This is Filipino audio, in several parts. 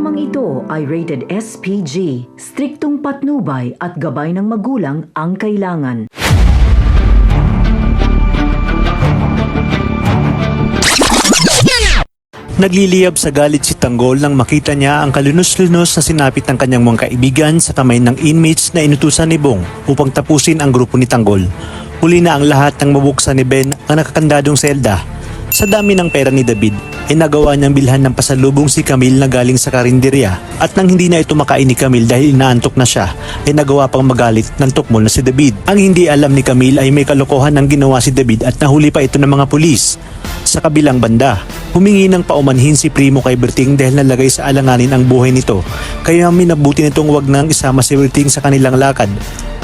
Programang ito ay rated SPG, striktong patnubay at gabay ng magulang ang kailangan. Nagliliyab sa galit si Tanggol nang makita niya ang kalunos-lunos na sinapit ng kanyang mga kaibigan sa kamay ng inmates na inutusan ni Bong upang tapusin ang grupo ni Tanggol. Huli na ang lahat ng mabuksan ni Ben ang nakakandadong selda. Sa dami ng pera ni David, ay nagawa niyang bilhan ng pasalubong si Camille na galing sa karinderya at nang hindi na ito makain ni Camille dahil inaantok na siya, ay nagawa pang magalit ng tukmol na si David. Ang hindi alam ni Camille ay may kalokohan ng ginawa si David at nahuli pa ito ng mga pulis. Sa kabilang banda, humingi ng paumanhin si Primo kay Berting dahil nalagay sa alanganin ang buhay nito, kaya minabuti nitong wag nang isama si Berting sa kanilang lakad.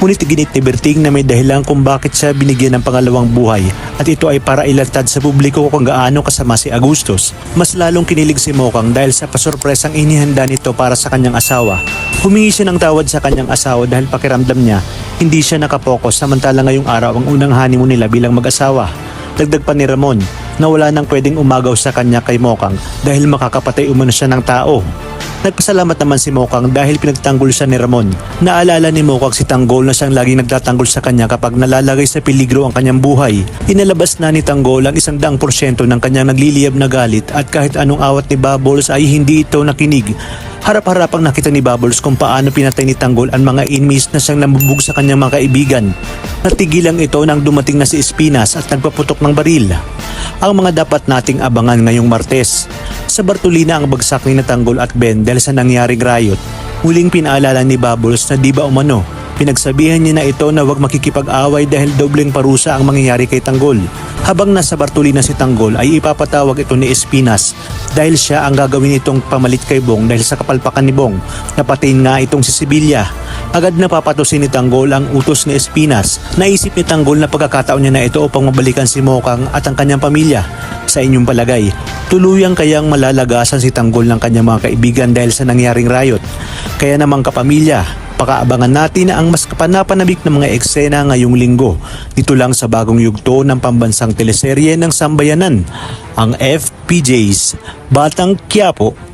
Ngunit ginit ni Berting na may dahilan kung bakit siya binigyan ng pangalawang buhay at ito ay para ilatad sa publiko kung gaano kasama si Agustos. Mas lalong kinilig si Mokang dahil sa pasurpresang inihanda nito para sa kanyang asawa. Humingi siya ng tawad sa kanyang asawa dahil pakiramdam niya hindi siya nakapokus samantala ngayong araw ang unang honeymoon nila bilang mag-asawa. Dagdag pa ni Ramon na wala nang pwedeng umagaw sa kanya kay Mokang dahil makakapatay umano siya ng tao. Nagpasalamat naman si Mokang dahil pinagtanggol siya ni Ramon. Naalala ni Mokang si Tanggol na siyang laging nagtatanggol sa kanya kapag nalalagay sa peligro ang kanyang buhay. Inalabas na ni Tanggol ang 100% ng kanyang nagliliyab na galit at kahit anong awat ni Bubbles ay hindi ito nakinig. Harap-harapang nakita ni Bubbles kung paano pinatay ni Tanggol ang mga inmates na siyang namubog sa kanyang mga kaibigan. Natigilang ito nang dumating na si Espinas at nagpaputok ng baril. Ang mga dapat nating abangan ngayong Martes. Sa Bartolina ang bagsak ni Tanggol at Ben dahil sa nangyaring riot. Muling pinaalala ni Bubbles na di ba umano, pinagsabihan niya na ito na huwag makikipag-away dahil dobleng parusa ang mangyayari kay Tanggol. Habang nasa Bartolina si Tanggol ay ipapatawag ito ni Espinas dahil siya ang gagawin itong pamalit kay Bong dahil sa kapalpakan ni Bong. Napatayin nga itong si Sibilya. Agad na papatusin ni Tanggol ang utos ni Espinas. Naisip ni Tanggol na pagkakataon niya na ito upang mabalikan si Mokang at ang kanyang pamilya. Sa inyong palagay, tuluyang kayang malalagasan si Tanggol ng kanyang mga kaibigan dahil sa nangyaring riot. Kaya naman kapamilya, pakaabangan natin na ang mas kapanapanabik na mga eksena ngayong linggo. Dito lang sa bagong yugto ng pambansang teleserye ng Sambayanan, ang FPJ's Batang Quiapo.